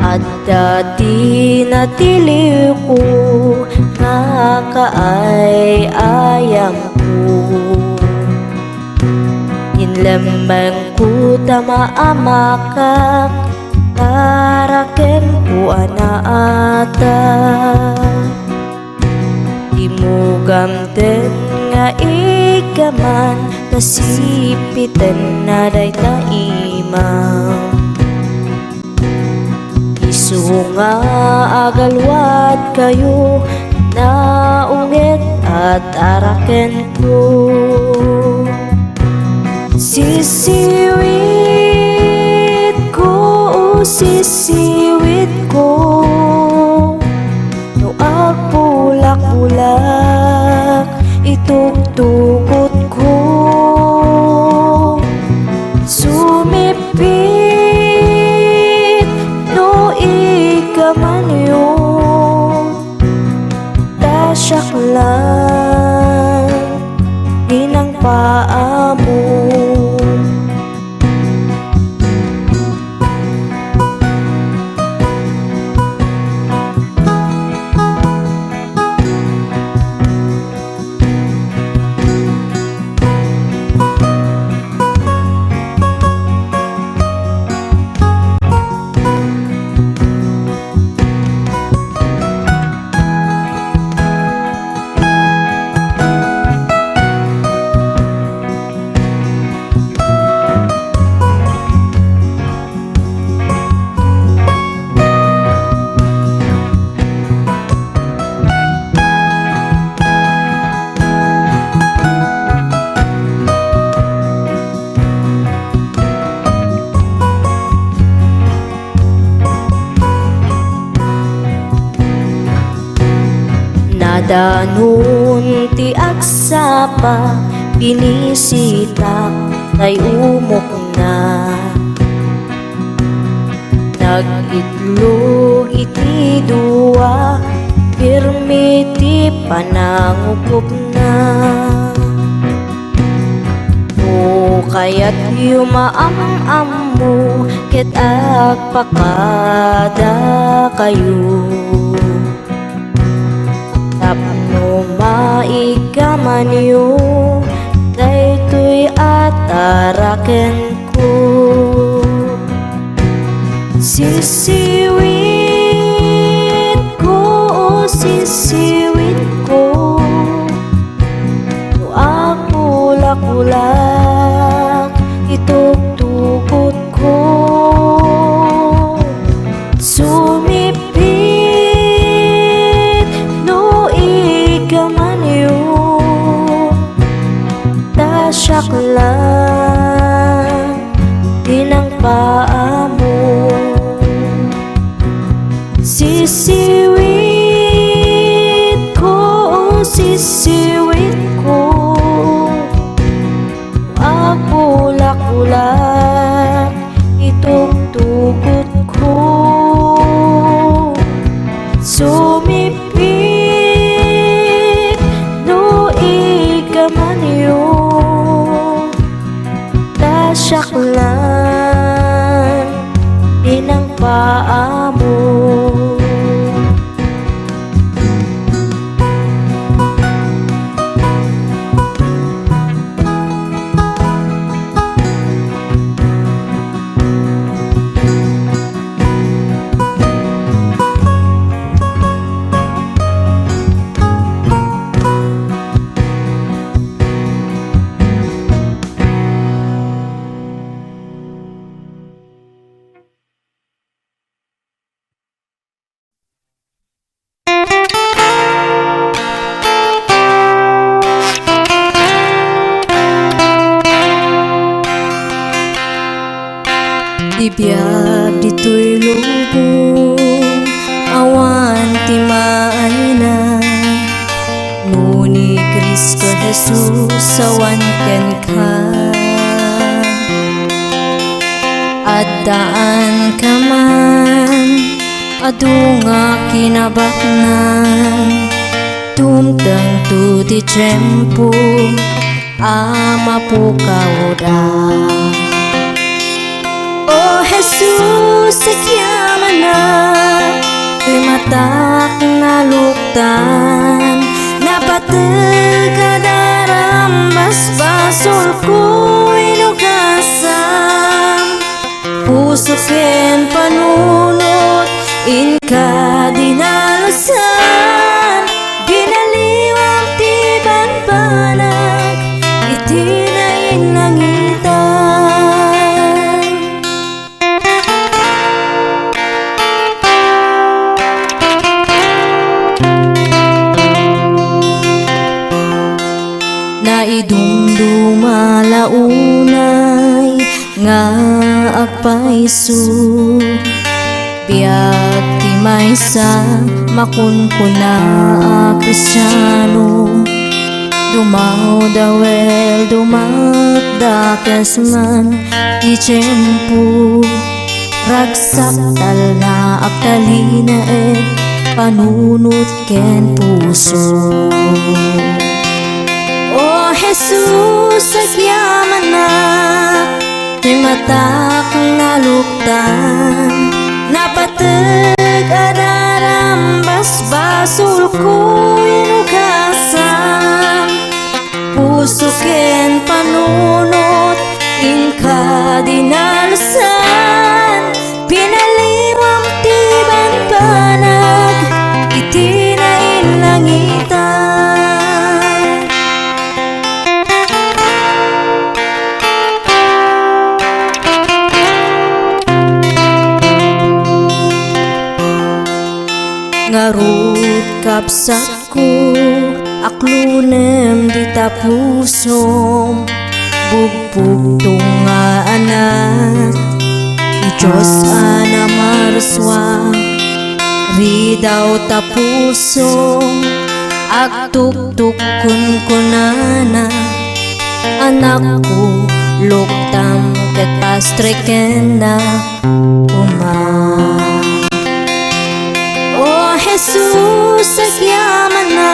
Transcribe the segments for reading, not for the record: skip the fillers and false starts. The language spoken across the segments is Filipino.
At dati natiliw ko nga kaay-ayam ko. Inlamang ko tamaamakak taraken ko anaata. Imugamten nga ikaman nasipitan na day taimang. Isu nga agalwat kayo na ungit at araken ko. Sisiwit ko, sisiwit ko, no agpulak-bulak itugtugot ko. Sumipit no ikamanyo, tasyak lang inang paa mo. Danon ti agsapa binisitak tay umok na. Nagitlog iti dua pirmi ti panangukop na. O kayat yumaam-am mo ket agpakada kayo. Tapno maikaman yu daytoy ataraken ko. Sisiwit ko, sisiwit ko, no agpulak-ulak itugtugot ko. Sumipit no ikamanyo, tasyak lang inang paa mo. Sisiwit ko, sisiwit ko, agpulak-ulak itugtugot ko. Sumipit no ikamanyo, tasyak lang inang paa mo. Ibiyag dito'y lubong awan ti maayna, no ni Kristo Jesus awan ken ka. At daan ka man adu nga kinabaknan, tumtang tu ti tiyempo amapukaw da. Oh Jesus, sakyaman na matak naluktan, napateg kadaram basbasul ko inukasam, puso ken panunot inka dinalusan, ginaliwang tiban panag itinain langitan. Naidumduma launay nga agpaisu, biag ti maysa makunkuna a Kristyano, dumaw dawel dumakdakas man ti tiyempo, ragsak tal na agtalina panunot ken puso. O Jesus, agyaman na ti matak naluktan, napateg adaram basbasul ko inukasam, puso ken panunot inka dinalusan, pinaliwang tiban panag itinain langitan. Ngarut kapsat ko aklunem di tapusom, bugbog tunga anak ti Diyos ana maraswa, ridaw tapusom agtuktukon ko nana, anak ko luktam ket pastreken na umay. O Jesus, agyaman na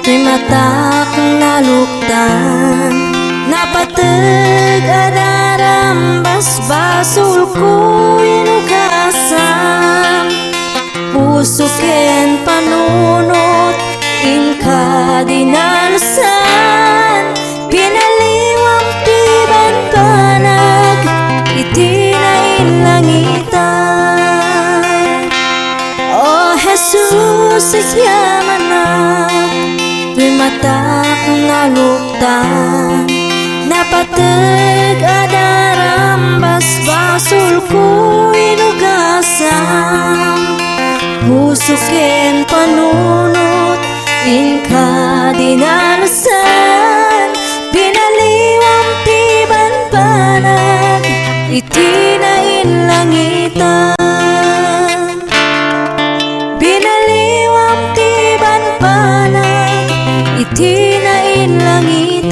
ti matak naluktan, napateg adaram basbasul ko inukasam, puso ken panunot inka dinalusan, pinaliwang tiban panag itinain langitan. O Jesus, agyaman na ti matak naluktan, napateg adaram basbasul ko inugasam, puso ken panunot inka dinalusan, pinaliwang tiban panag itinain langitan. Pinaliwang tiban panag itinain langitan.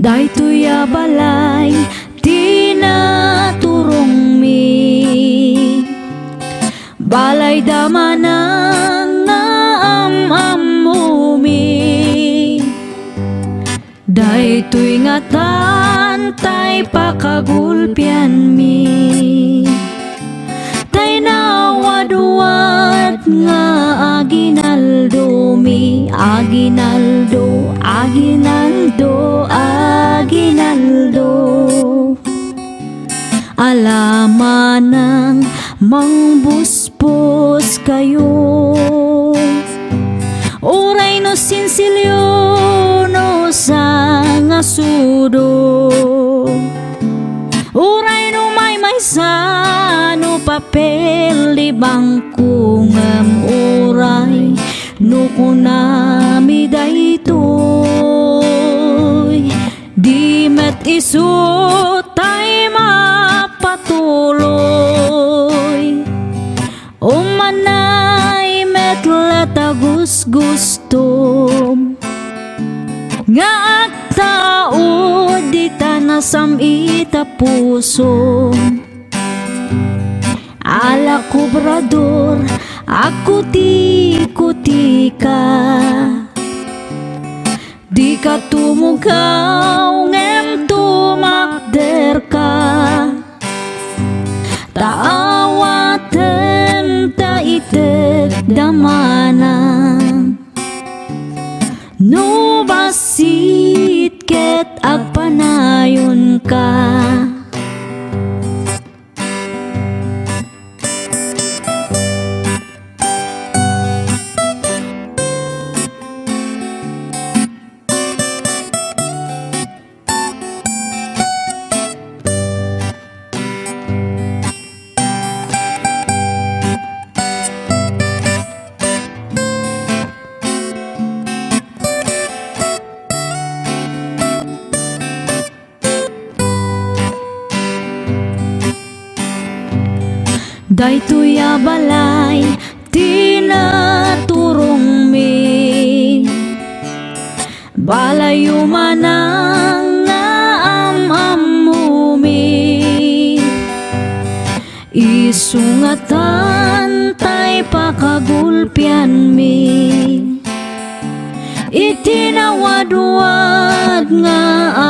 Daytoy a balay tinaturong mi, balay damanang nga amami, daytoy nga tantay pakagulpian mi, tay nawadwat nga aginaldo mi, aginaldo, aginaldo, aginaldo, alaman ng mangbuspos kayo, uray no sinsilyo no sa nga sudo, papel di bangko ngem uray no kunami daytoy di met isu tay mapatuloy umanay met latagus gustom nga agtao di tanasam ita puso ala kubrador aku tikutika di ka tumugaw ngem tumakder ka taawaten ta itek damanan no basit ket agpanayon ka daytoy a balay tinaturong mi balayo manang nga amamumi isungatan tay pakagulpian mi itinawadwad nga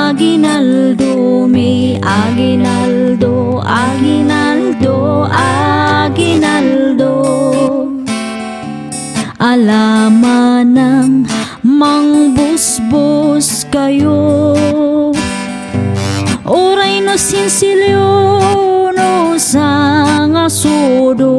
aginaldo mi aginaldo aginaldo aginaldo alaman ng mangbusbus kayo oray no sinsilyo no sa nga sudo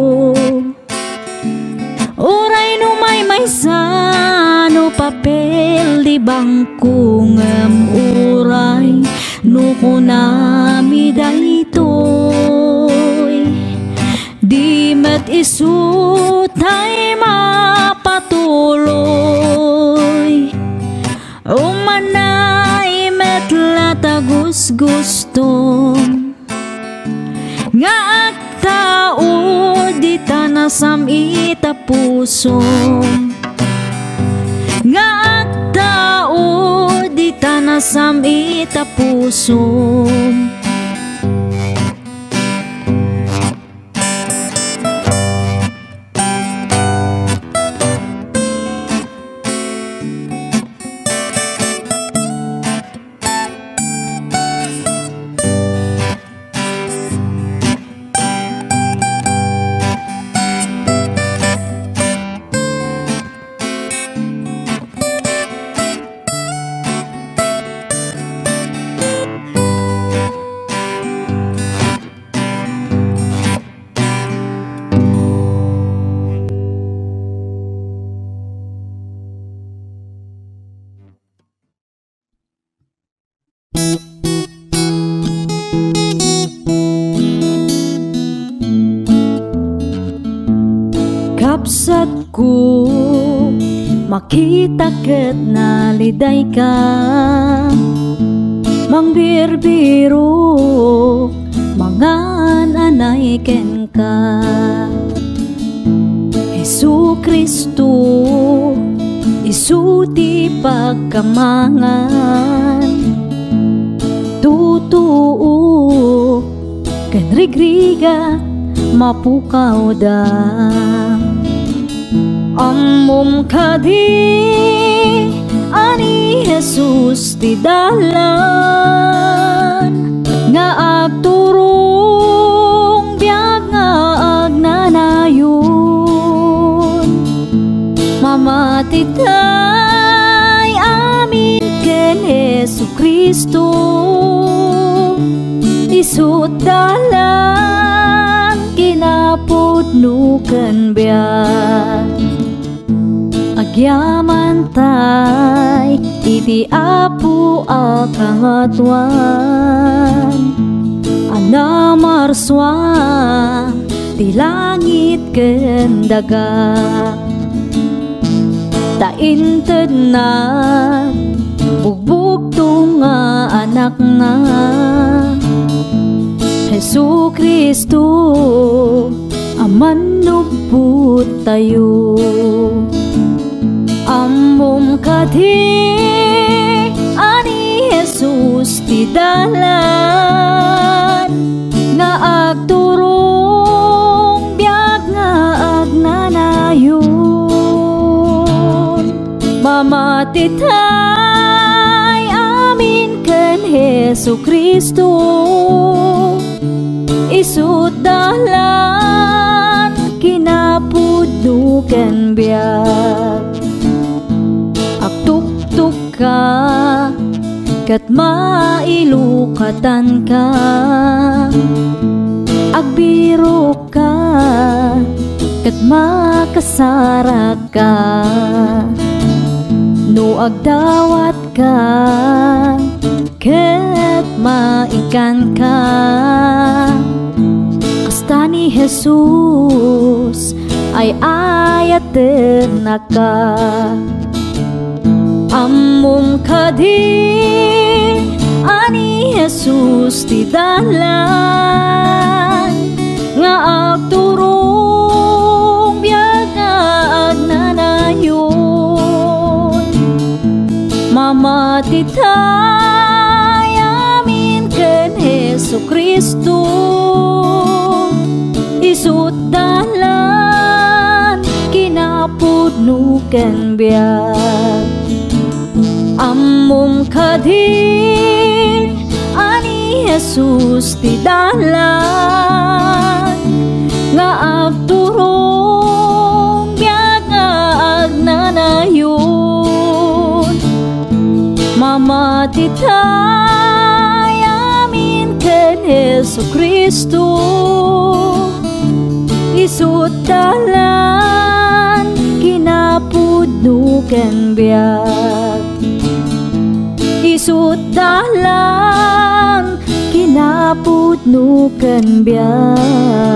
oray no may sano papel di bangko ngem uray no kunami daytoy di met isu tay mapatuloy umanay met latagus gustom nga agtao di tanasam ita puso nga agtao di tanasam ita puso kapsat ko makita ket naliday ka mangbirbiro mangan anay ken ka Hesu Kristo isuti pagkamangan tutuo ken rigriga mapukaw da ammom kadi ani Jesus ti dalan nga agturong biag nga agnanayon mamatitay amin ken Hesu Kristo isut dalan kinapudno ken biag agyaman tay iti apu akangatuan anamarswa ti langit ken daga. Tainted na bugbugtong nga anak na Hesu Kristo aman nubut tayo. Ammom kadi ani Jesus ti dalan nga agturong biag nga agnanayon. Mamatitay amin ken Hesu Kristo isut dalan kinapudno ken biag. Agtuktuk ka kat mailukatan ka, agbiro ka kat makasara ka, no agdawat ka ket maikan ka. Kasta ni Jesus ay ayaten na ka. Ammom kadi ani Jesus ti dalan nga agturong biag nga agnanayon. Mamatitay amin ken Hesu Kristo isut dalan kinapudno ken biag. Ammom kadi ani Jesus ti dalan nga agturong biag nga agnanayon. Mamatitay amin ken Hesu Kristo isut dalan kinapudno ken biag. Isut dalan kinapudno ken biag.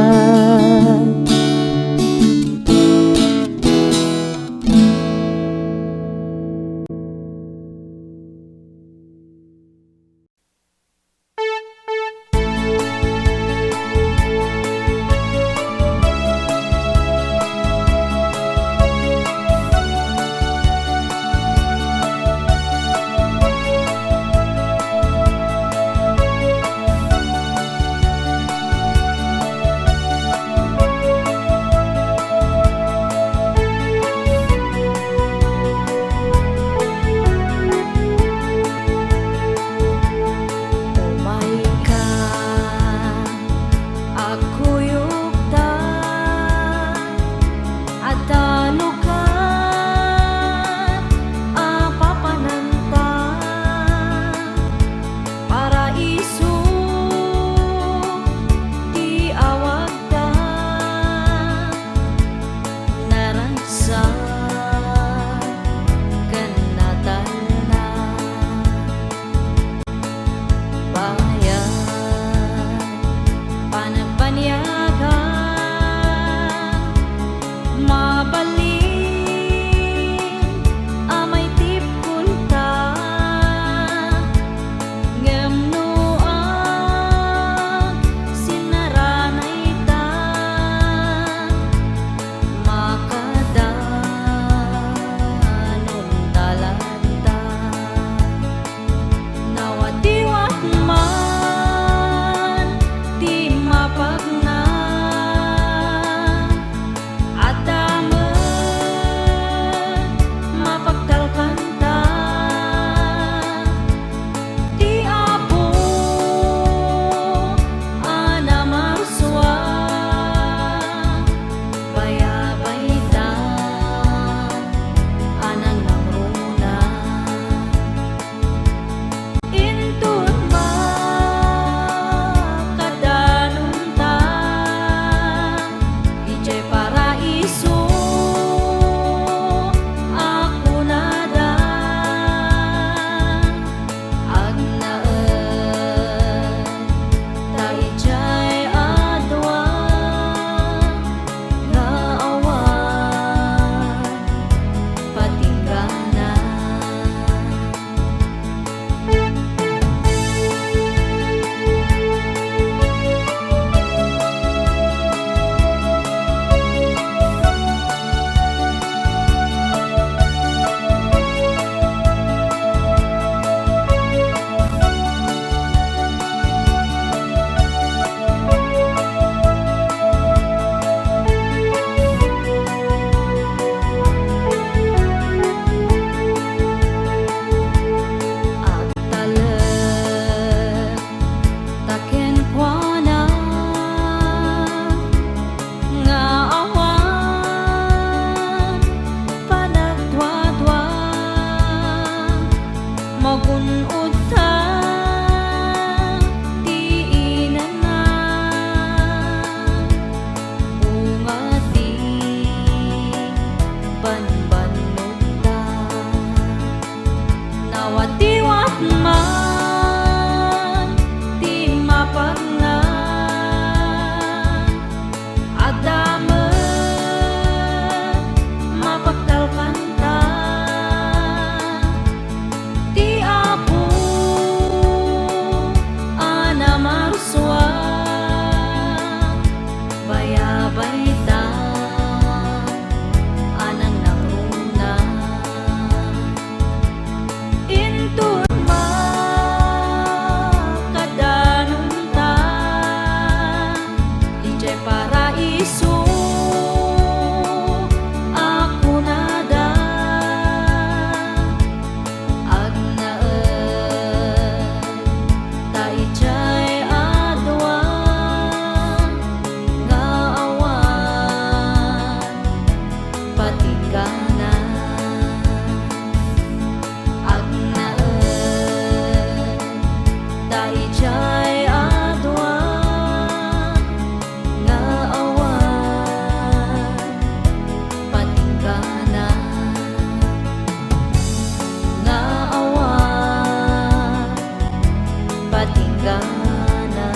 patinggana.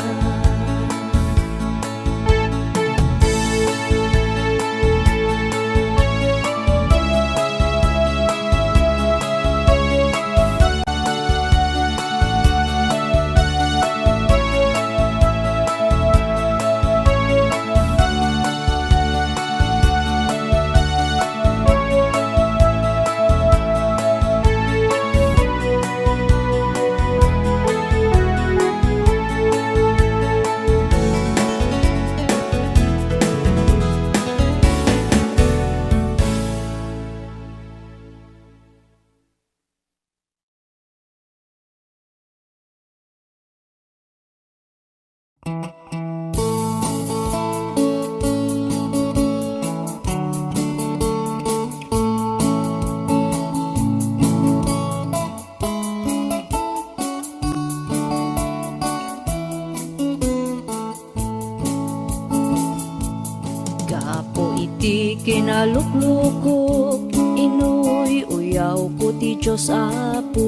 Gapo iti kinaluklukok, inuy uyaw ko ti Diyos Apo.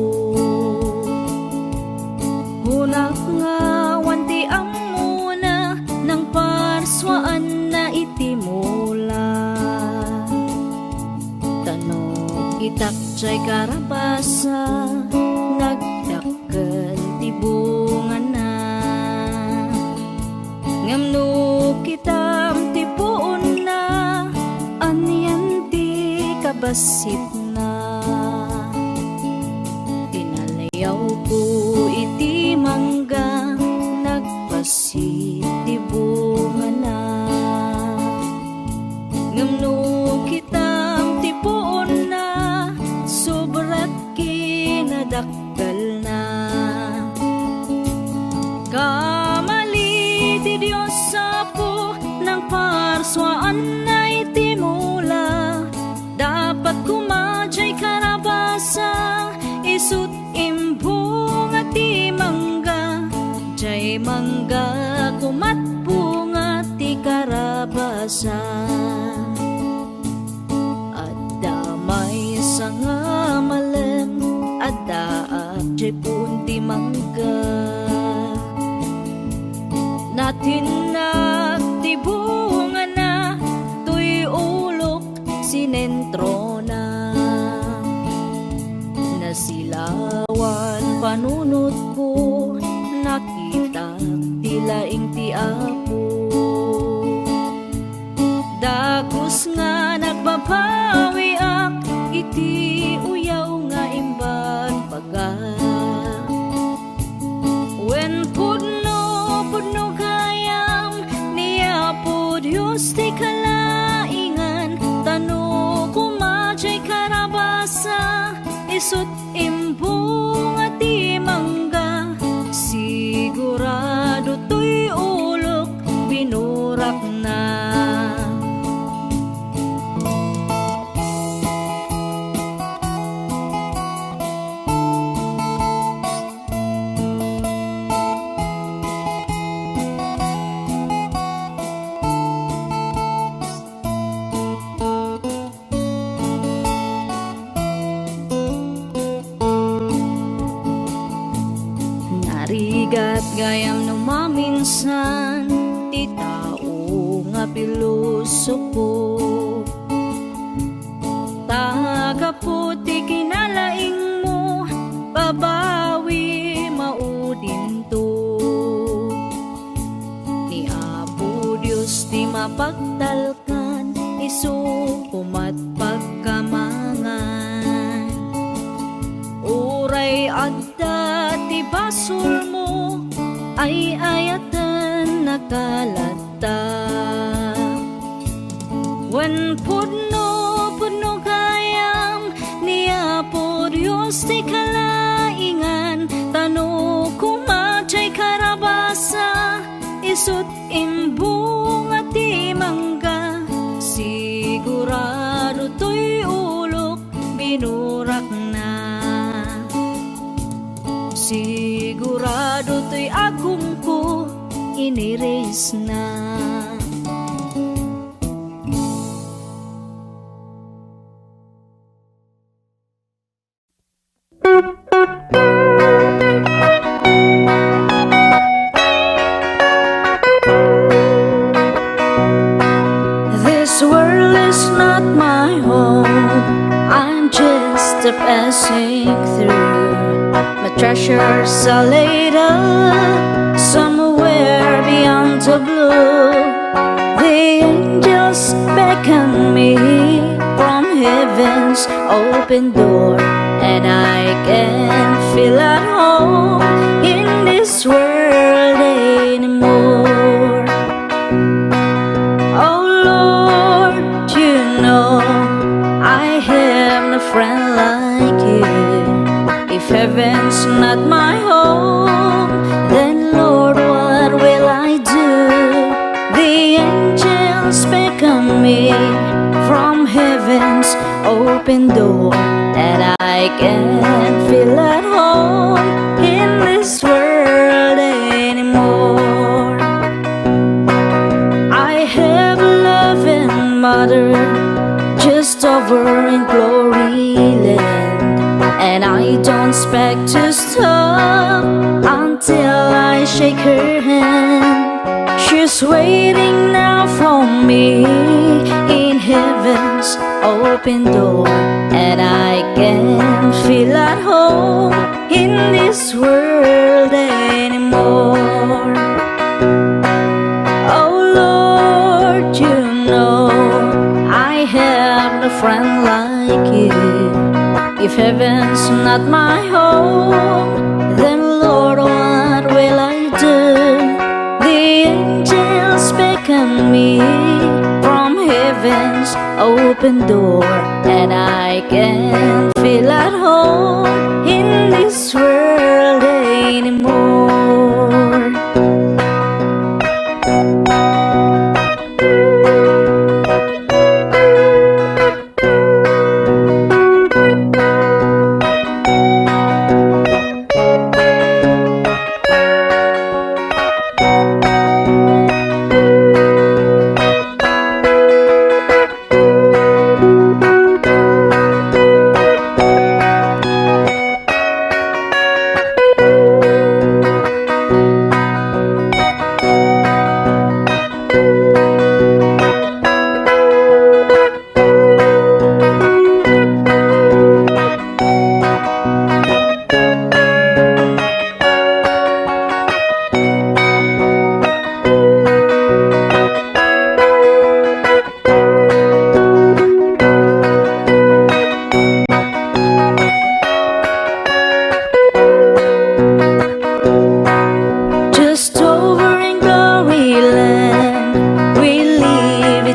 Hunak nga wanti amuna ng parswaan na iti mula. Tanong itak jay karabasa, nagdakkel ti bunga na. Ngamno kitam ti puon na, anyan ti kabasit na. Tinalayaw ko iti mangga, nagpasit ti bunga na. Ngamno kitam ti puon na, sobrat kinadakkel na. Kamali ti Diyos Apo ng parswaan na iti mula. Dapat kumadyay karabasa, isut imbong at ti mangga. Jay mangga kumatbunga ti karabasa. At damay sa nga malem, at daap jay punti mangga. Natin nagtibungan na, tuy ulok sinentro na. Nasilawan panunot ko, nakita tilaing ti Apo. Dagos nga nagbabawi ak, iti uyaw nga imban paga. When pudno kayam niya po Diyos ti kalaingan, tano kumadyay karabasa, isut imbong at ti mangga. Sigurado to'y ulok, binurak na. Narigat gayam no maminsan, ti tao nga pilosopo. Tagaputi kinalaing mo, babawi maudin to. Ni Apo Diyos ti mapagtalkan, isu kumat pagkamangan. Uray adda ti basol mo, ay ayatan nakalata. When pudno kayam niya po Diyos ti kalaingan, tano kumadyay karabasa, isut imbong at ti mangga. Sigurado to'y ulok, binurak na. Sigurado to'y agum ko, iniris na. years later, somewhere beyond the blue, the angels beckon me from heaven's open door, and I can feel at home in this world anymore. Oh Lord, you know I have no friend like you. If heaven's not my home, then Lord, what will I do? The angels beckon me from heaven's open door, and I can't feel at home in this world anymore. I have a loving mother just over in glory land, and I don't expect to stop until I shake her hand. She's waiting now for me in heaven's open door, and I can feel at home in this world anymore. Oh Lord, you know I have no friend like you. If heaven's not my home, then Lord, what will I do? The angels beckon me from heaven's open door, and I can feel at home in this world anymore.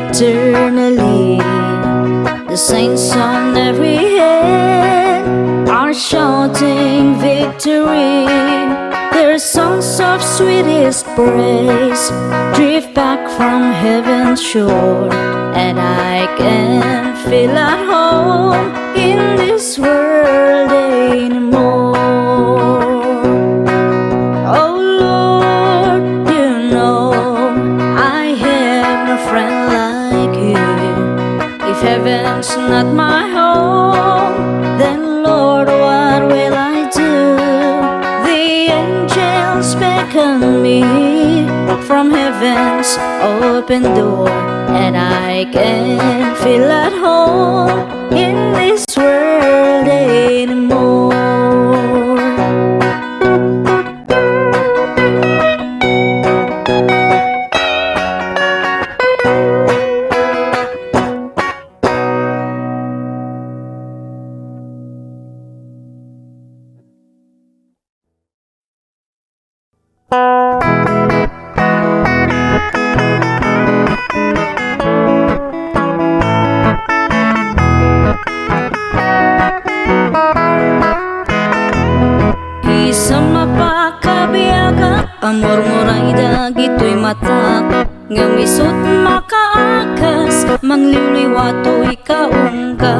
Eternally, the saints on every hand are shouting victory. Their songs of sweetest praise drift back from heaven's shore, and I can feel at home in this world anymore. Oh Lord, you know I have no friend like you. If heaven's not my home, then Lord, what will I do? The angels beckon me from heaven's open door, and I can feel at home in this world anymore. Isang mapakabiyaga, amor mo ray dagito'y matak, ngamisot makaakas, mangliliwato'y kaungga.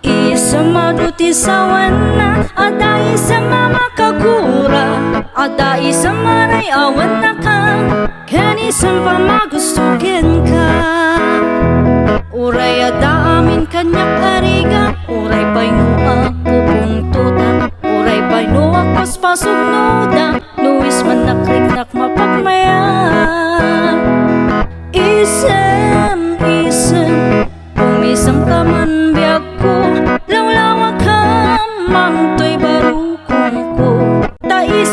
Isa maduti sa wana, ada isa mamakagura, ada isa maray awan na ka, kanisan pa magustukin ka. Uray ada amin kanyak ariga, uray pa'y nuak pupungtuta, uray pa'y nuak paspasok noda, nuwis man nakriknak mapagmaya. Isem, umisam ka man biyag ko, lawlawa ka, mamto'y barukong ko, dahil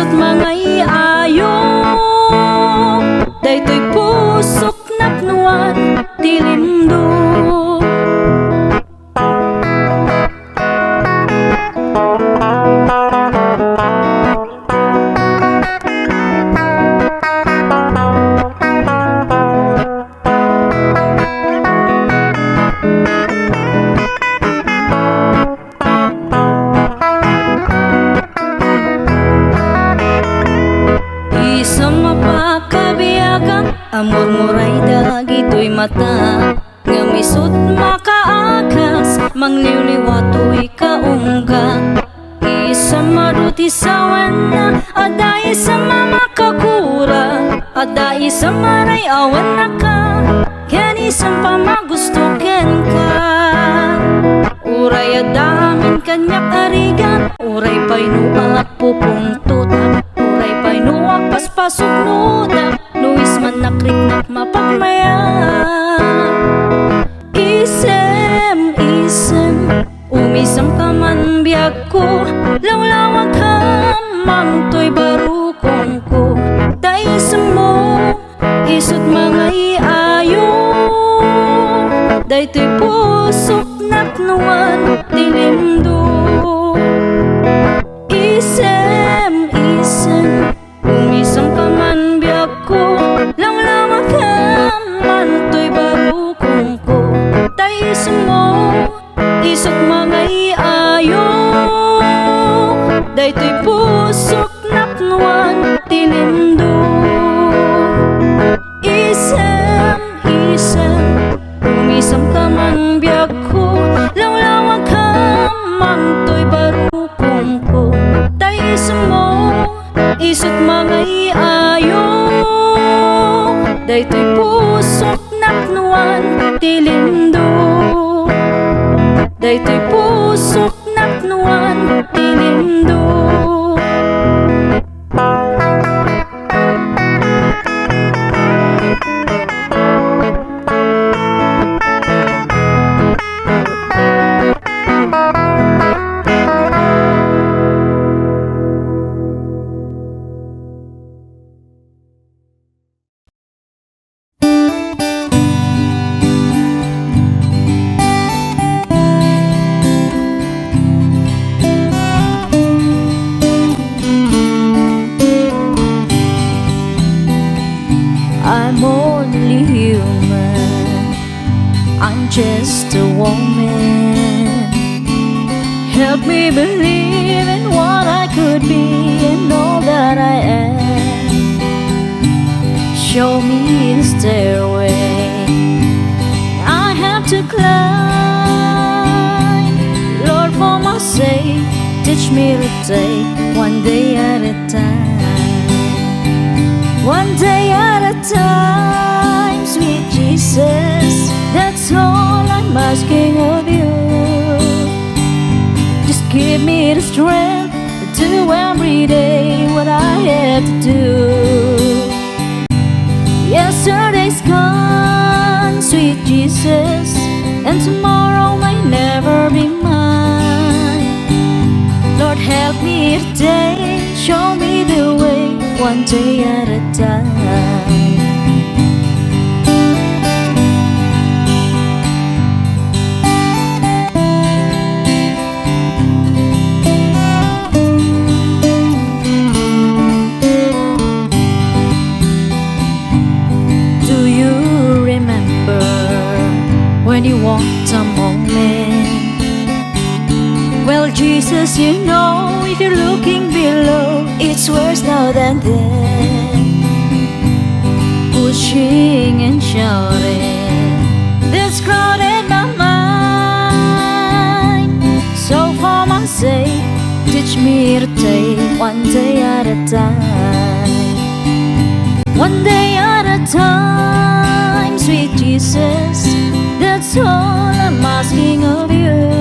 isut mga iayo, daytoy pusok napnuan tilindo. Amor moray dagitoy mata, nga misut makaakas, mangliwliwatoy kaungga. Isa maruti sawan na, ada isa mamakakura, ada isa maray awan na ka, ken isang pamagusto ken ka. Uray adamin kanyak arigan, uray pa'y nuak pupungtutak, uray pa'y nuak paspasok nudak, nuis man nakriknak mapagmaya. Isem, umisam ka man biyag ko, lawlawag ka mantoy barukong ko. Daisam mo, isut mga iayo, daytoy pusok napnuan tilindo. Isem, umisam ka man biyag ko, lawlawag ka mantoy barukong ko. Daisam mo, isut mga iayo, daytoy pusok napnuan tilindo. Isem, umisam ka man biyag ko, lawlawag ka mantoy barukong ko. Daisam mo, isut mga iayo, daytoy pusok napnuan tilindo. Daytoy pusok napnuan tilindo. I'm only human, I'm just a woman. Help me believe in what I could be and all that I am. Show me the stairway I have to climb. Lord, for my sake, teach me to take one day at a time. One day at a time, sweet Jesus, that's all I'm asking of you. Just give me the strength to do every day what I have to do. Yesterday's gone, sweet Jesus, and tomorrow may never be mine. Lord, help me today, show me the way, one day at a time. Do you remember when you walked among men? Well, Jesus, you know, if you're looking below, it's worse now than then. Pushing and shouting, that's crowded my mind. So for my sake, teach me to take one day at a time. One day at a time, sweet Jesus, that's all I'm asking of you.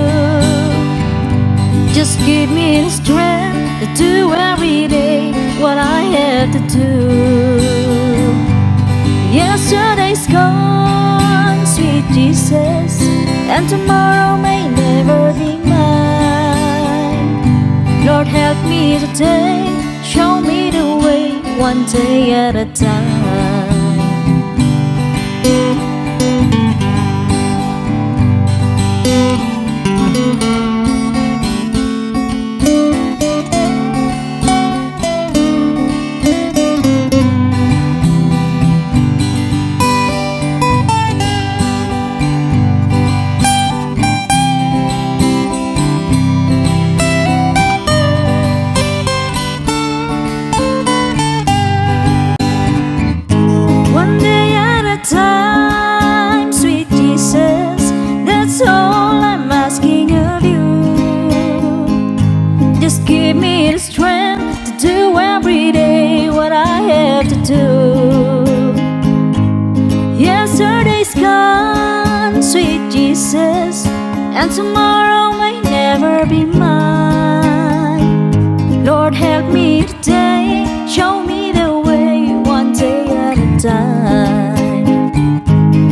Just give me the strength to do every day what I have to do. Yesterday's gone, sweet Jesus, and tomorrow may never be mine. Lord, help me today, show me the way, one day at a time. One day at a time, sweet Jesus, that's all I'm asking of you. Just give me the strength to do every day what I have to do. Yesterday's gone, sweet Jesus, and tomorrow may never be mine. Lord, help me today, show me the way, one day at a time.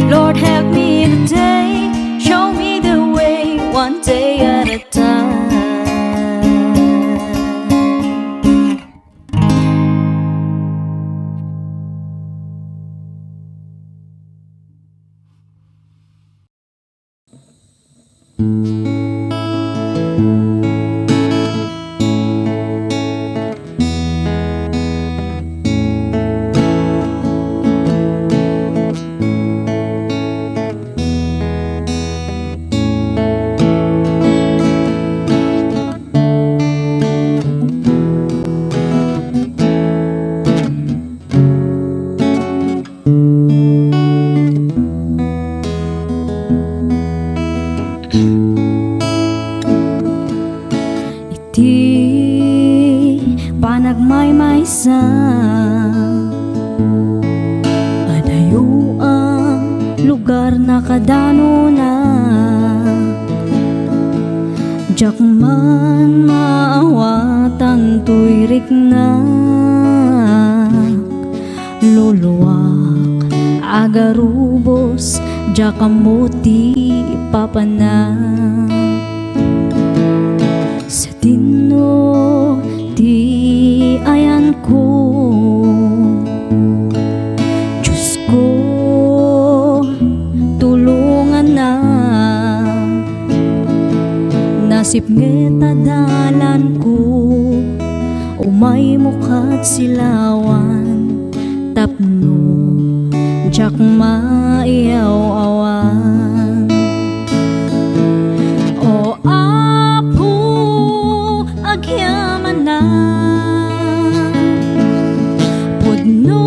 Lord, help me today, show me the way, one day at a time. Panagmaymaysa adayo ang lugar na kadano na jak man maawatan tuyrik na luluwak agarubos jak amuti papanang sa tino di ayan ko, Diyos ko, tulungan na. Nasip ngeta dalan ko, umay mukat silawan, tapno, jak maiyaw-awan. O apo, agyaman na, pudno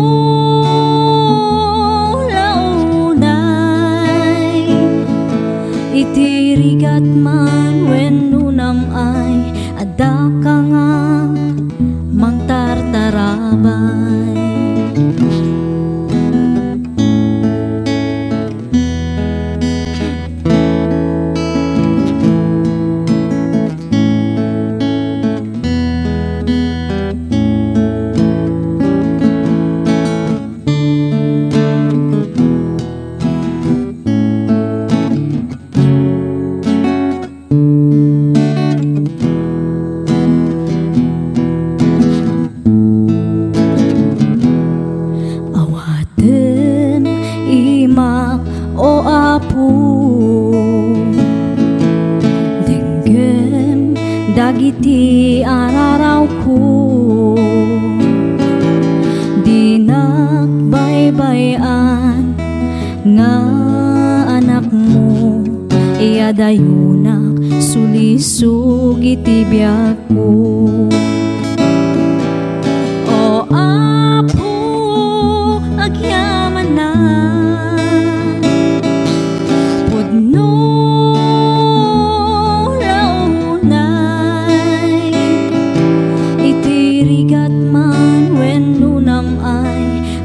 launay, itirigat man wenno nam ay ada ka nga mang tartarabay. O apo, denggem dagiti araraw ko, dinakbaybayan nga anak mo, iyadayunak sulisog iti biyak ko. O apo, agyaman na,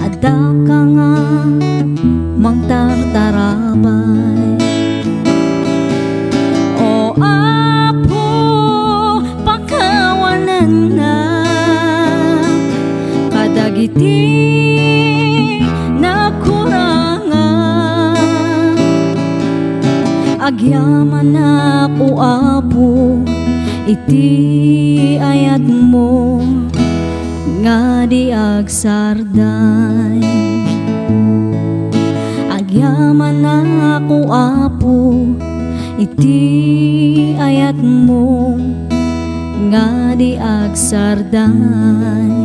ada ka nga mang tartarabay. O apo, pakawanan na kadagiti nakurangan, agyaman na o apo, iti ayat mo nga di agsarday. Agyaman na ako apo, iti ayat mo nga di agsarday.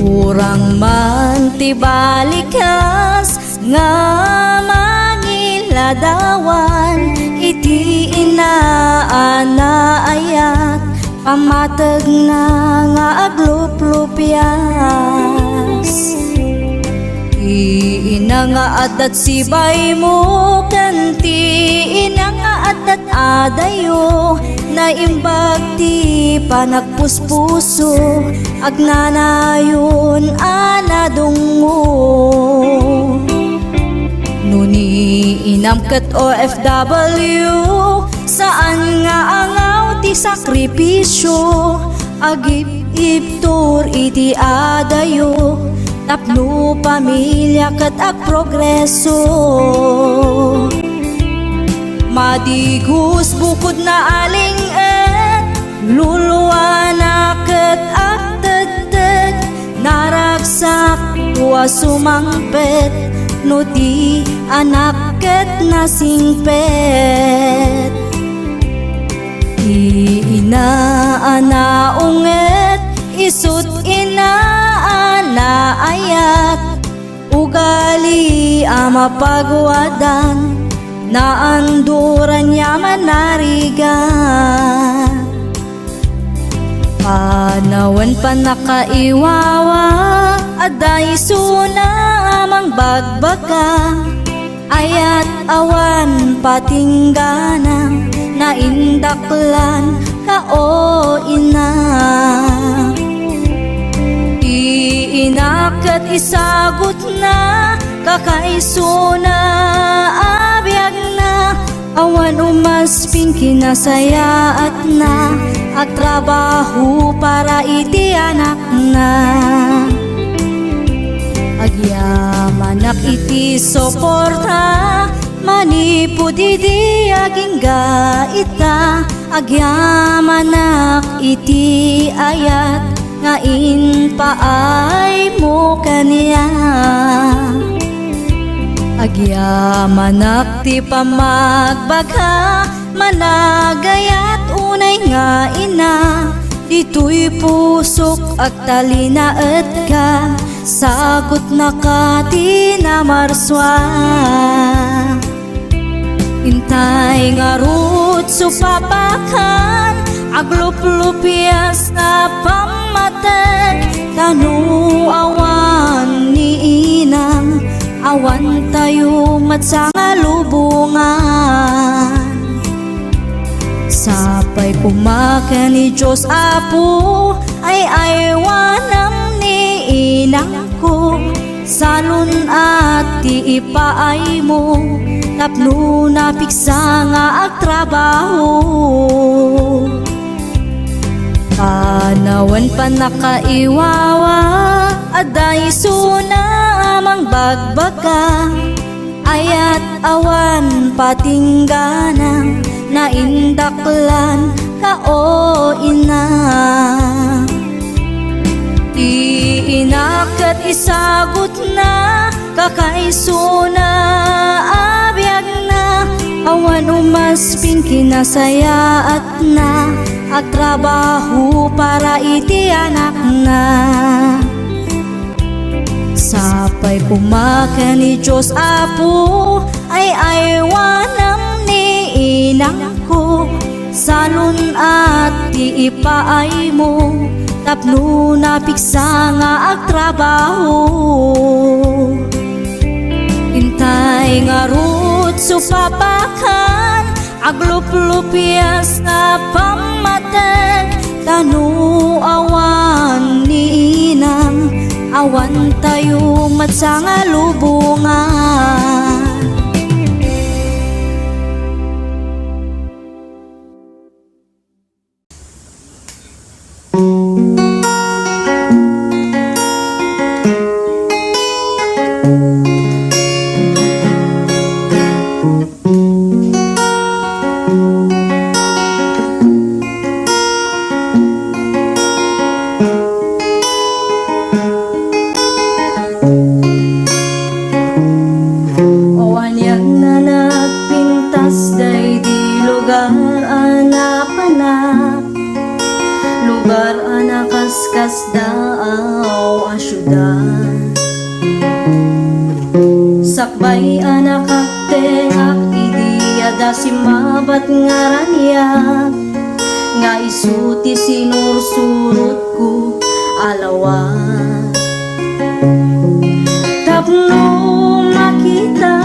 Urang man ti balikas nga mangiladawan, iti inaanayat pamatag na nga agluplupyas. Ina nga adat sibay mo kanti, ina nga adat adayo na imbag ti panagpuspuso agnanayon anadungo. Nuni inamkat OFW, saan nga angaw ti sakripisyo, agip-iptur iti adayo, tapno pamilya kat ag progreso. Madigus bukod na aling luluwa na kat agtagtag, naragsak tuwa sumangpet, no di anak kat nasingpet. Di inaanaunget, isut inaanaayat, ugali ama pagwadan, naanduran niya manarigan. Panawan pa nakaiwawa, aday suna amang bagbaka, ayat awan patinggana, naindaklan ka o ina. Iinakat isagot na, kakaisuna abiyag na, awan umasping kinasayaat na, agtrabaho para iti anak na. Agyamanak iti soporta, manipod iti aging gaita, agyamanak iti ayat, ngain paay mo kaniya. Agyamanak ti pamagbagha, managayat unay nga ina, dito'y pusok at talinaet ka, sagot na ka ti namarswa. Intay nga rut supapakan, aglup-lupias na pamatag, tanu awan ni inang, awan tayo matsanga lubungan. Sapay kumaka ni Diyos Apo, ay aywanam ni inang ko, salun at ti ipaay mo, tapno napiksa nga agtrabaho. Panawan pa nakaiwawa, aday suna amang bagbaka, ayat awan patinggana, naindaklan ka o ina. Iinakat isagot na, kakaisuna abiyag na, awan umasping kinasayaat na, agtrabaho para iti anak na. Sapay kumaka ni Diyos Apo, ay aywanam ni inang ko, salun at ti ipaay mo, tapno napiksa nga agtrabaho. papakan aglup-lupya sa pamatek tanu awan ni inam awan tayo matsanga lubungan. Kaskas daaw asyudan sakbay anak tengak idiada simabat ngaranyak nga isuti sinursurutku alawan tapno makita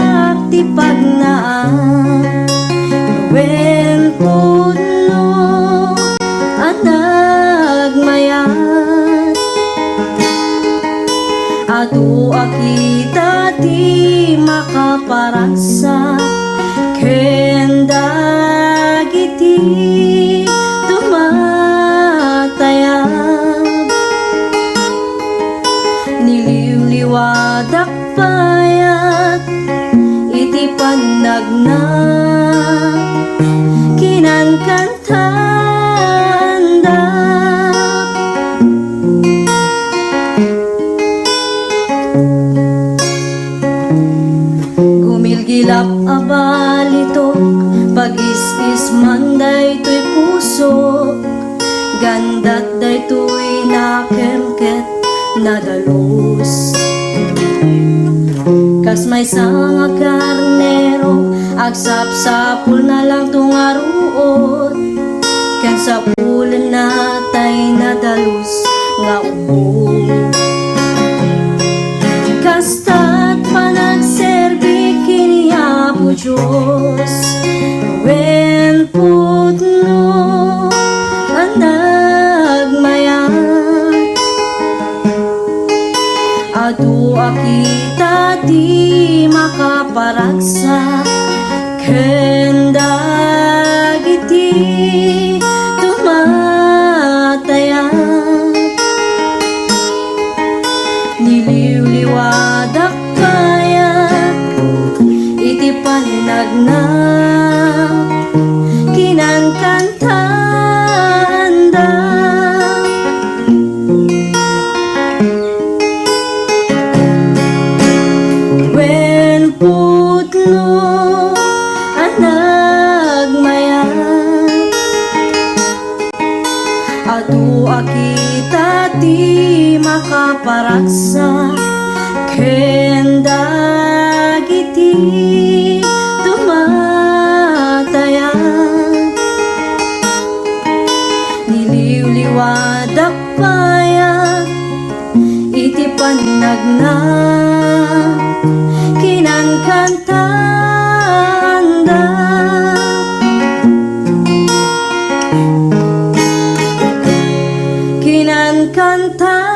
ti pagnaan wen puno anak mayat adu akita ti makaparaksa kenda giti tumatayag niliwliwadak payat iti panagna kinankanta gilap abalito pag-is-is man daytoy puso gandat daytoy nakemket nadalus kas may sanga karnero agsapsapul na lang tungaruot kan sapulan natay nadalus nga ubo kasta't panagserbi kiniya po Diyos wen putno anagmayat adu akita di makaparaksa kenda giti tumatayag niliwliwadak panagna kinankantanda wen putno anagmayat adu akita ti makaparaksa kenda giti niliwliwadak payat iti panagna kinankantanda kinankantanda.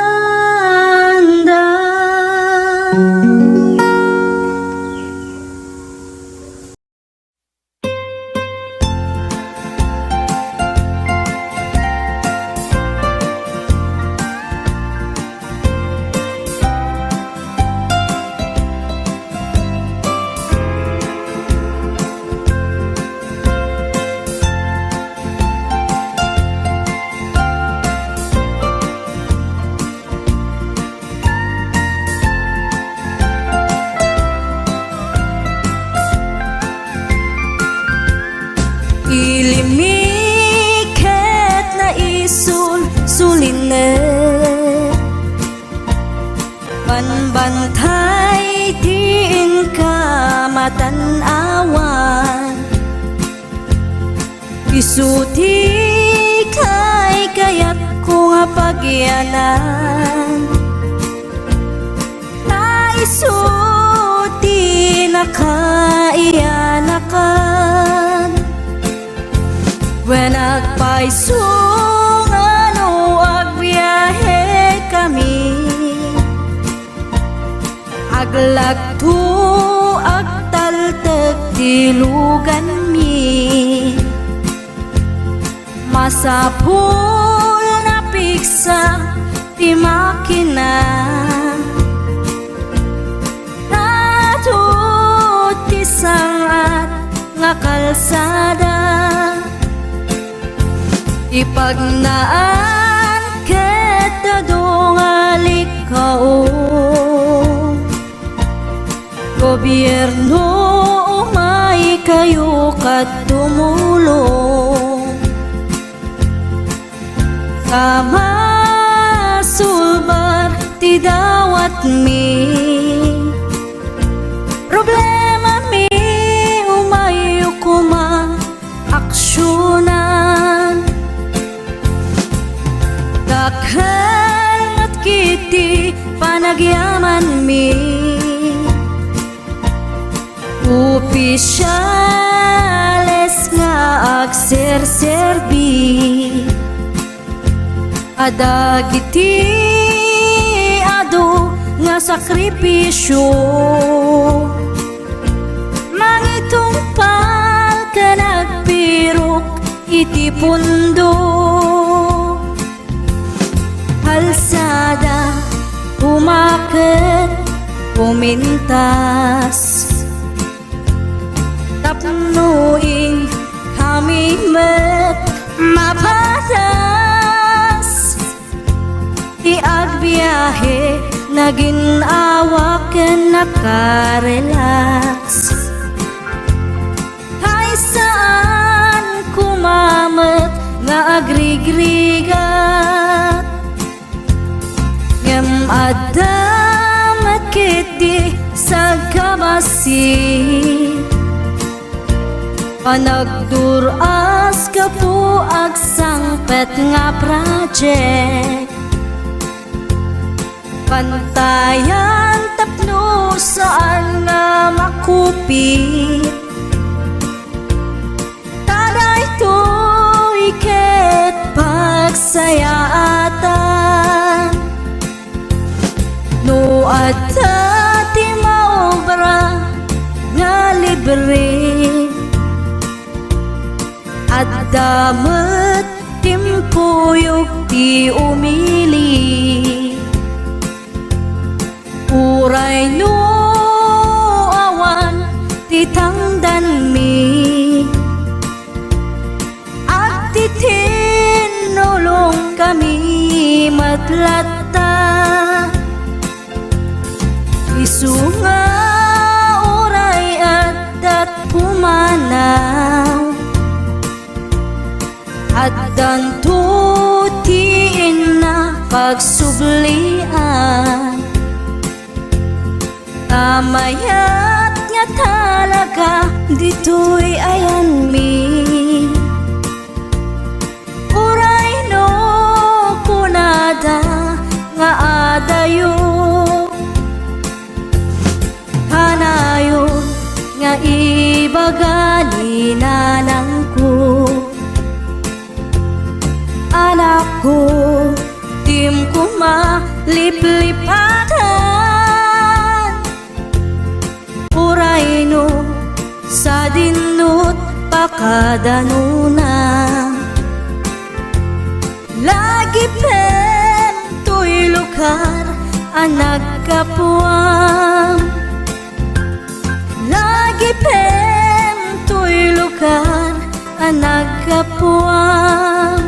Ilimiket na suline panbantay din ka matanawan isuti kay kayat ko nga pagyanan na isuti na kaiyanak paisungano agbiyahe kami, aglagto agtaltag dilugan mi, masapul na piksa ti makina, natut ti sangat nga kalsada, ipagnaan ket dadungalik kao, gobyerno umay kayo kat tumulong, kamasulbar ti dawat mi, problema mi umayo kuma aksyonan, dakhan at kiti panagyaman mi, opisyales nga agserserbi, adagiti ado nga sakripisyo, mangitumpal ka nagpirok iti pundo, kalsada umaket pumintas, tapnuin kami met mapatas, iagbiyahe naginawa ken nakarelax, hay saan kumamet nga agrigrigat, ngem adamet kiti sa kabasi, panagduras ka po agsangpet nga project, pantayan tapno saan nga makupit, taray to'y ket pagsayaatan, no adda ti maobra nga libre, at damat timpuyog ti umili, uray no awan ti tangdan mi, at ti tinulong kami matlatta, isu nga uray at pumanaw, at danto tiin na pagsublian, tamayat nga talaga dito'y ayan mi, uray no kunada nga adayo, kanayon nga ibagani nanang ko, anak ko, tim ko maliplipatan, uray no sa dinut pakadanuna, lagi pen to'y lugar ang nagkapuang, lagi pen to'y lugar ang nagkapuang.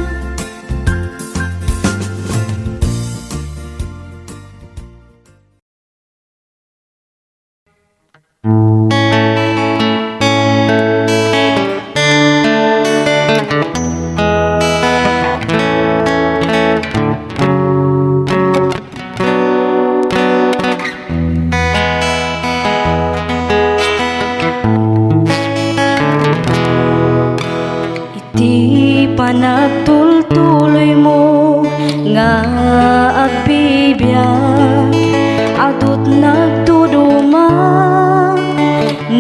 Panagtultuloy mo nga agbibiyak, adut nagtuduma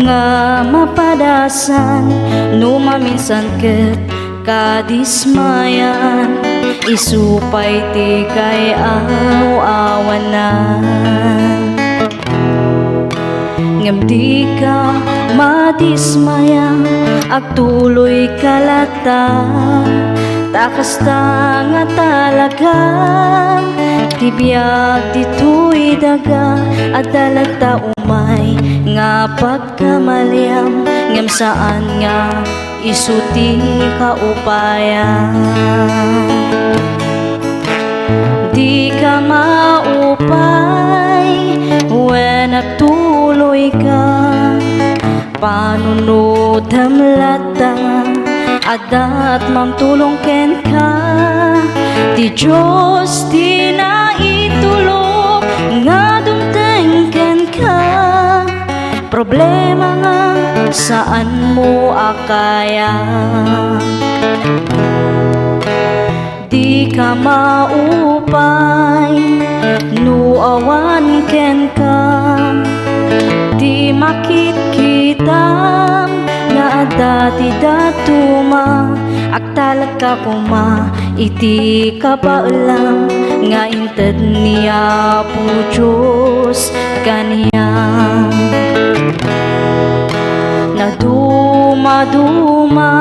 nga mapadasan, no maminsan ket kadismayan, isupay ti kay awanan. Ngem di ka madismaya, agtuloy kalata, takas ta nga talaga, tibiyag dito'y daga, at dalata umay nga pagkamalyam, ngem saan nga isuti kaupayan. Di ka maupay when nagtuloy ka, panunod hamlata, adat mamtulong ken ka, ti Diyos di na itulog nga dumteng ken ka. Problema nga saan mo akaya, di ka maupay nuawan ken ka, di makikita nga dati datuma, agtalag ka kuma, iti kabaalam nga inted niya po Diyos kaniyang. Naduma-duma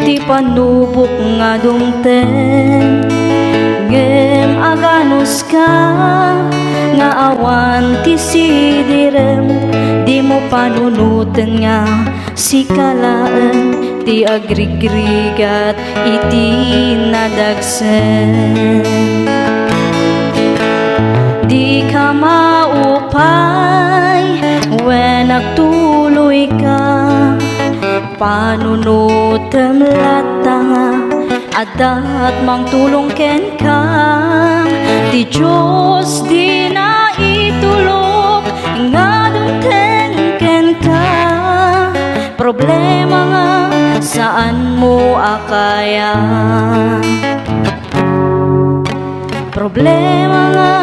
ti panubok nga dumten, ngem aganos ka nga awan ti sidirem, di mo panunutan nga sikalaan ti agrigrigat iti nadagsen. Di ka maupay when nagtuloy ka, panunod lata, adat mang tulong ken ka, ti Diyos di na itulog nga dumteng ken ka. Problema nga saan mo akaya, problema nga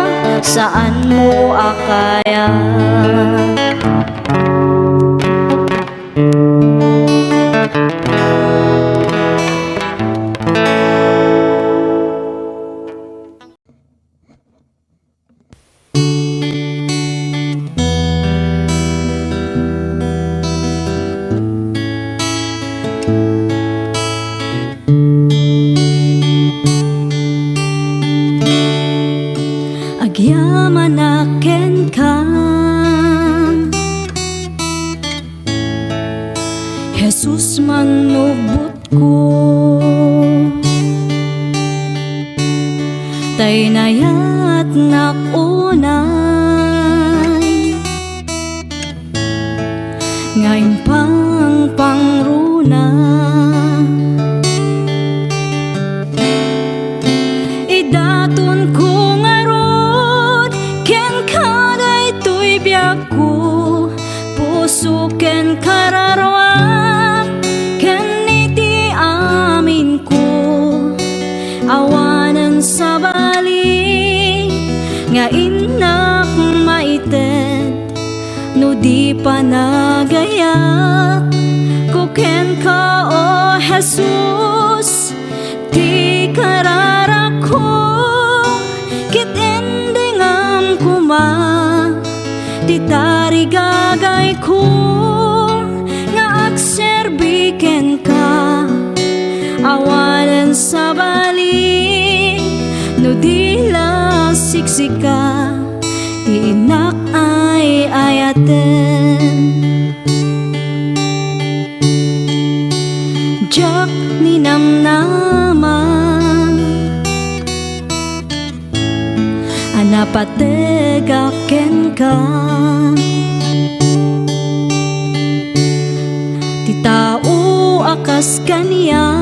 saan mo akaya. Agyaman aken ka, Jesus manubot ko, tay nayat nakunay, ngayon pang pangruna, idaton ko puso ken kararwak, ken iti amin ko, awanan sa bali, nga inak maited, no di pa nagayak, ko ken ka o Jesus, ti kararak ko, kit endingam kuma, ti tarigagay ko, nga agserbiken ka, awalan sa bali, no di siksika, ti inak ay ayaten. Jak ni namnama, anapategaken ka, ti tao akas kaniya,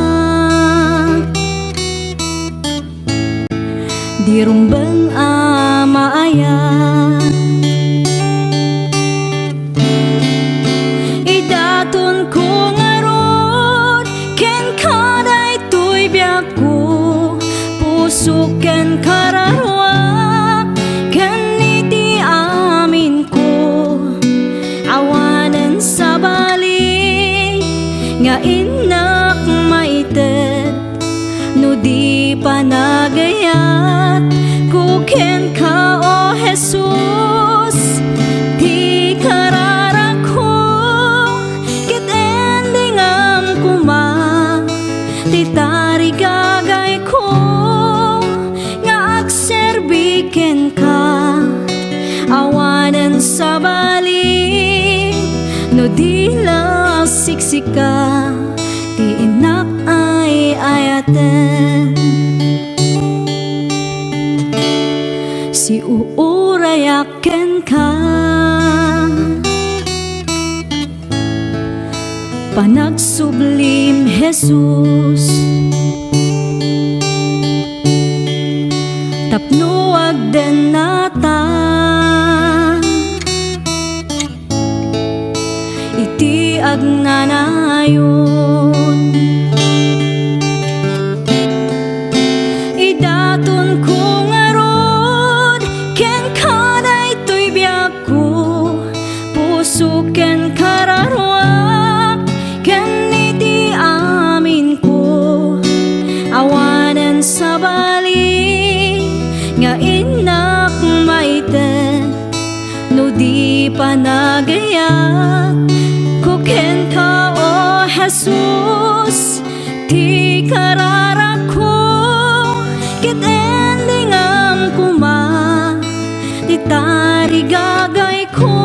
di rumbeng amaaya, ken ka, O Jesus, ti kararako, ket endingam kuma, ti tarigagay ko, nga agserbi ken ka, awanan sa balik, no dila siksika, ti inak ay ayaten. Si uurayaken ka, panagsublim Jesus, tapno agden nata, iti agnanayon, idaton ko ngarod, ken kanay to'y biyak ko, puso ken kararwak, ken iti amin ko, awanan sa balik, nga inak maiten, no di panagayat, kuken ka, O Jesus, ti kararako, ket endingam kuma, ti tarigagay ko,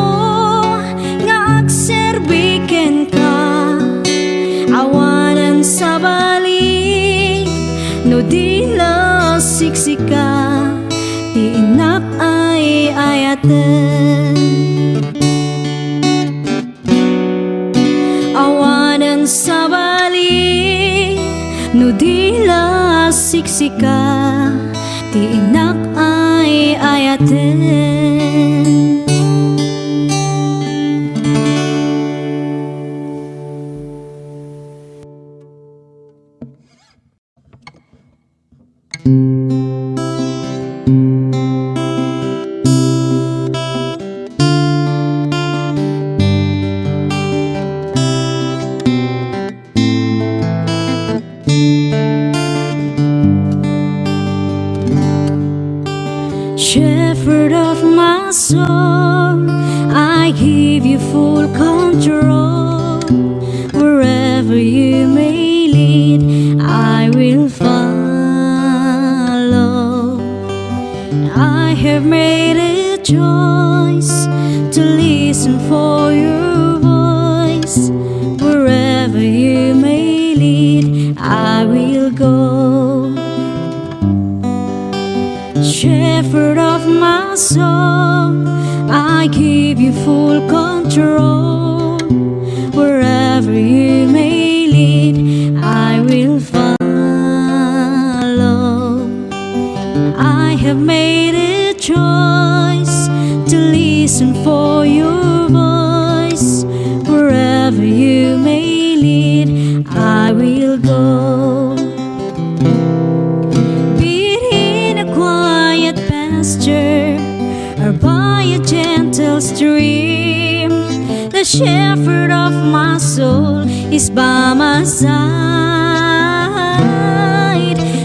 nga agserbi ken ka, awanan sa balik, no dila siksika, ti inak ay ayaten. Awanan sa balik, no dila siksika, ti inak ay ayaten. Shepherd of my soul, I give you full control. Wherever you may lead, I will follow. I have made a choice to listen for your voice. Wherever you may lead, I will go. Shepherd of my soul, I give you full control. Wherever you may lead, I will follow. I have made a choice to listen for your voice. Wherever you may lead, I will go. Or by a gentle stream, the shepherd of my soul is by my side.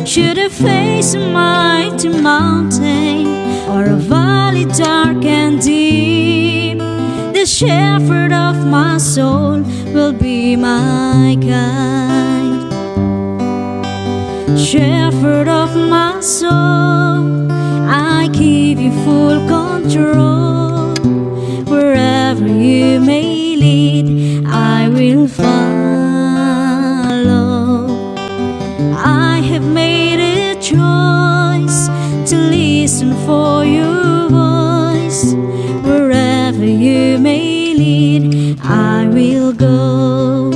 Should I face a mighty mountain or a valley dark and deep, the shepherd of my soul will be my guide. Shepherd of my soul, I give you full control. Wherever you may lead, I will follow. I have made a choice to listen for your voice. Wherever you may lead, I will go.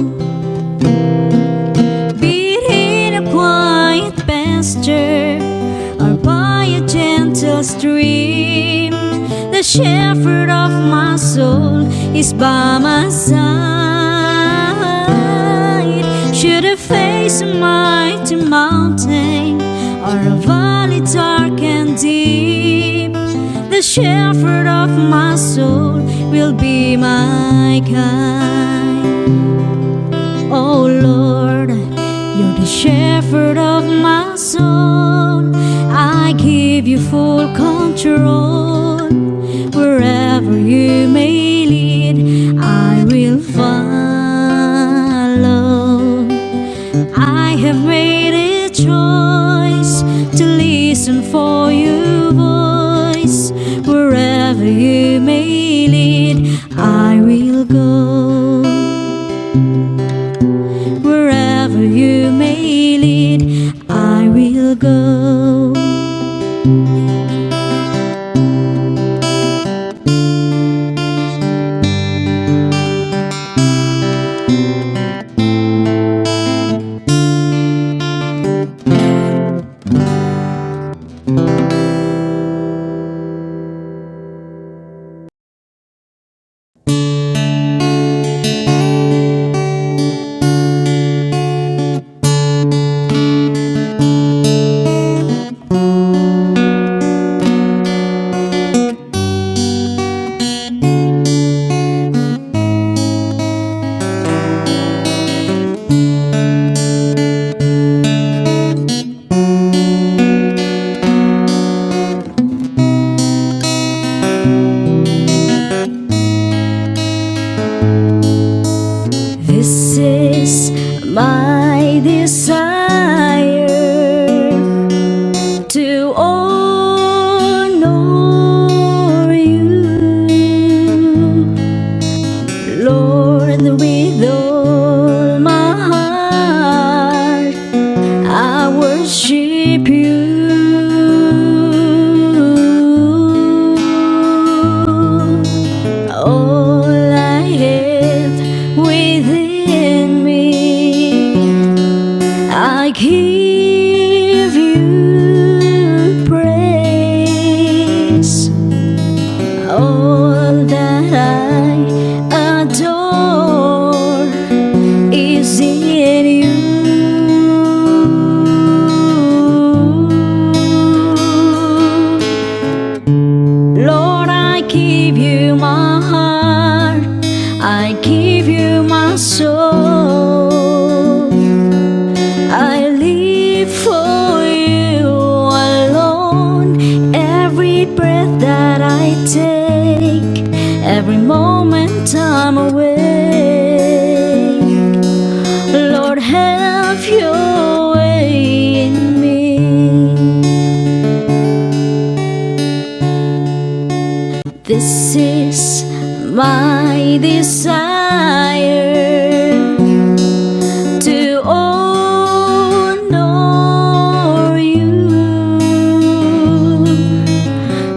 Be it in a quiet pasture or by a gentle stream, the shepherd of my soul is by my side. Should I face a mighty mountain or a valley dark and deep, the shepherd of my soul will be my guide. Oh Lord, you're the shepherd of my soul. I give you full control. Wherever you may lead, I will follow. I have made a choice to listen for your voice. Wherever you may lead, I will go. Wherever you may lead, I will go. This is my desire, to honor you, Lord, with all my heart. I worship you. All I have within me, I give you praise. All that I adore is in you. Lord, I give you my heart, I give you my soul. I live for you alone. Every breath that I take, every moment I'm awake, Lord, have your way in me. This is my desire, to honor you,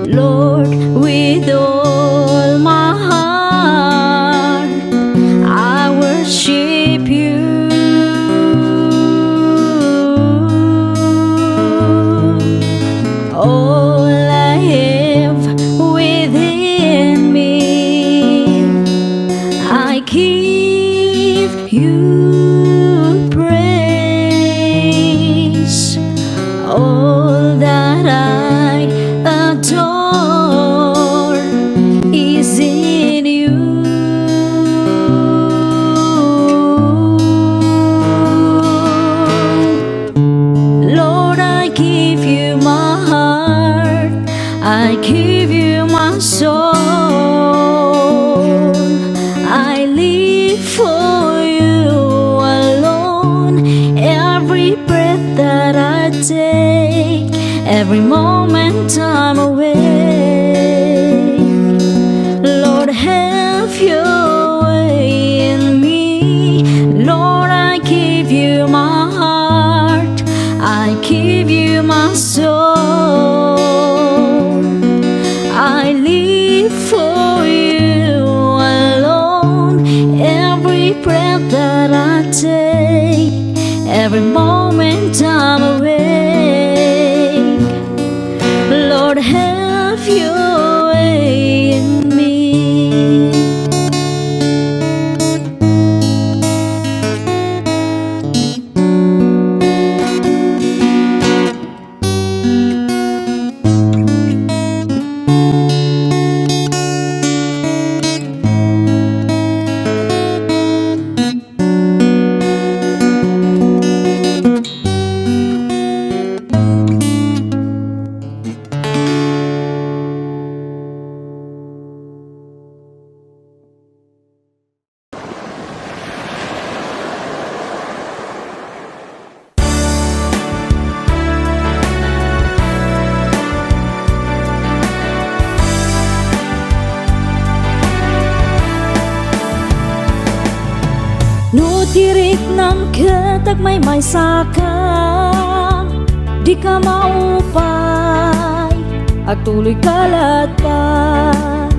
Lord, with all my heart. I worship you. All I have within me, I give you praise. All that I adore is in you. Lord, I give you my heart, I give you my soul. I live for you alone. Every breath that I take, every moment I'm awake, Lord, have your way in me. Lord, I give you my heart, I give you my soul. I live for you alone. Every breath that I take, every moment I'm awake, Lord, have your way in me. Nutirik nam ketag may saka, di ka maupay at tuloy kalatpan.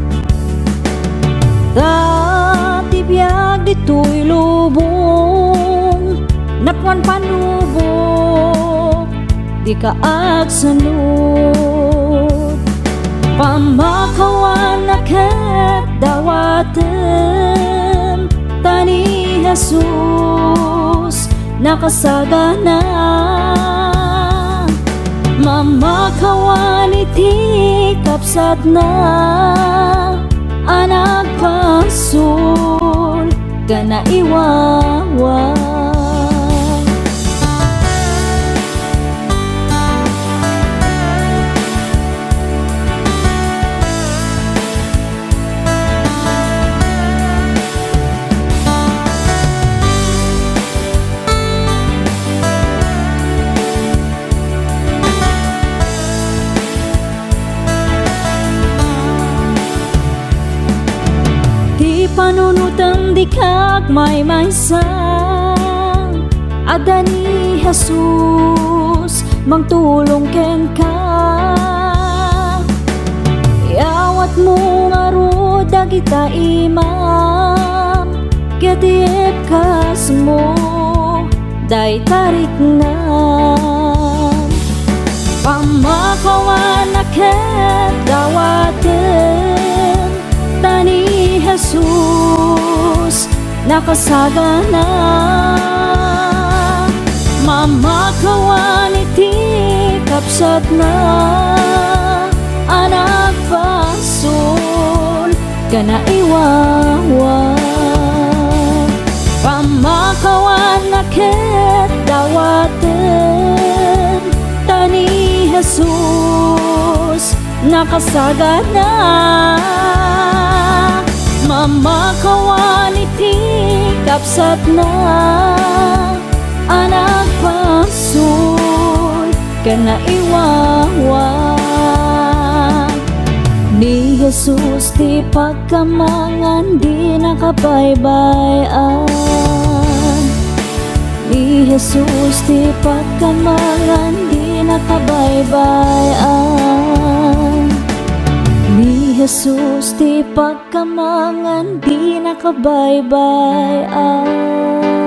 Tatibiyag dito'y lubong, napwan panubok, di ka agsanod. Pamakawan na ket dawaten, tani Jesus nakasagana. Mamakawan iti kapsat na, anak pasul kana iwawa. Panunutang di kag may sang, ada ni Jesus mangtulong ken ka. Iawat mo nga ro dagita imam, ketiep kas mo day tarik na. Pamakawan na ket dawaten, tani Jesus nakasagana. Mamakawan iti kapsat na, anak pasul kana iwawa. Pamakawan na ket dawaten, tani Jesus nakasagana. Mamakawan iti kapsat na, anak pasul kana iwawa. Ni Jesus ti pagkamangan di nakabaybayan, ni Jesus ti pagkamangan di nakabaybayan. Ni Jesus ti pagkamangan di nakabaybayan.